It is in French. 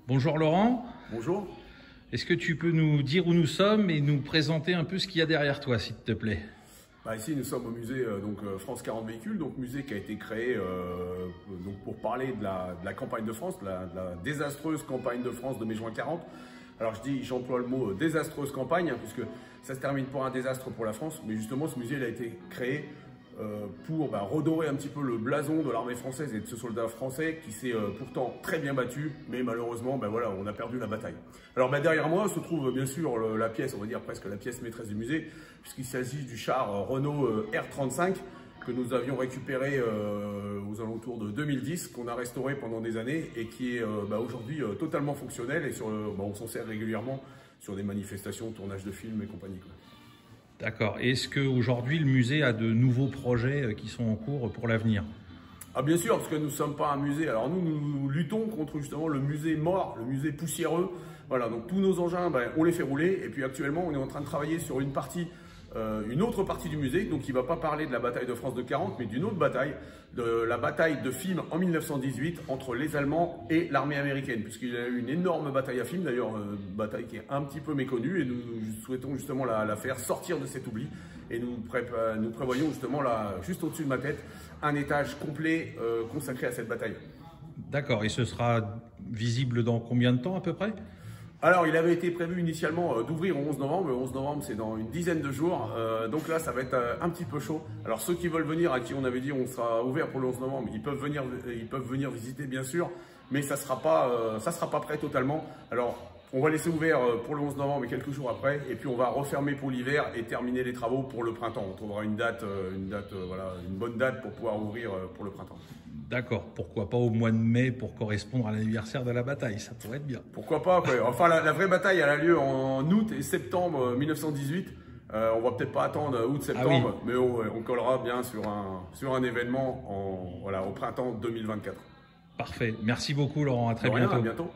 Bonjour Laurent, Bonjour. est-ce que tu peux nous dire où nous sommes et nous présenter un peu ce qu'il y a derrière toi, s'il te plaît? Ici, nous sommes au musée France 40 véhicules, donc musée qui a été créé donc pour parler de la campagne de France, de la désastreuse campagne de France de mai-juin 40. Alors j'emploie le mot désastreuse campagne, hein, puisque ça se termine pour un désastre pour la France, mais justement ce musée il a été créé pour redorer un petit peu le blason de l'armée française et de ce soldat français qui s'est pourtant très bien battu, mais malheureusement voilà, on a perdu la bataille. Alors derrière moi se trouve bien sûr la pièce, on va dire presque la pièce maîtresse du musée, puisqu'il s'agit du char Renault R35 que nous avions récupéré aux alentours de 2010, qu'on a restauré pendant des années et qui est aujourd'hui totalement fonctionnel et on s'en sert régulièrement sur des manifestations, tournage de films et compagnie, quoi. D'accord. Est-ce qu'aujourd'hui le musée a de nouveaux projets qui sont en cours pour l'avenir? Ah bien sûr, parce que nous ne sommes pas un musée. Alors nous luttons contre justement le musée mort, le musée poussiéreux. Voilà, donc tous nos engins, on les fait rouler. Et puis actuellement, on est en train de travailler sur une autre partie du musée, donc qui ne va pas parler de la bataille de France de 40, mais d'une autre bataille, de la bataille de Fismes en 1918 entre les Allemands et l'armée américaine, puisqu'il y a eu une énorme bataille à Fismes, d'ailleurs, bataille qui est un petit peu méconnue, et nous souhaitons justement la faire sortir de cet oubli, et nous prévoyons justement là, juste au-dessus de ma tête, un étage complet consacré à cette bataille. D'accord. Et ce sera visible dans combien de temps à peu près? Alors, il avait été prévu initialement d'ouvrir au 11 novembre. Le 11 novembre, c'est dans une dizaine de jours. Donc là, ça va être un petit peu chaud. Alors, ceux qui veulent venir, à qui on avait dit on sera ouvert pour le 11 novembre, ils peuvent venir visiter, bien sûr. Mais ça sera pas prêt totalement. Alors, on va laisser ouvert pour le 11 novembre et quelques jours après. Et puis, on va refermer pour l'hiver et terminer les travaux pour le printemps. On trouvera une bonne date pour pouvoir ouvrir pour le printemps. D'accord. Pourquoi pas au mois de mai pour correspondre à l'anniversaire de la bataille? Ça pourrait être bien. Pourquoi pas, quoi. Enfin, la vraie bataille, elle a lieu en août et septembre 1918. On va peut-être pas attendre août-septembre, mais on collera bien sur un événement au printemps 2024. Parfait. Merci beaucoup Laurent. À très bientôt. À bientôt.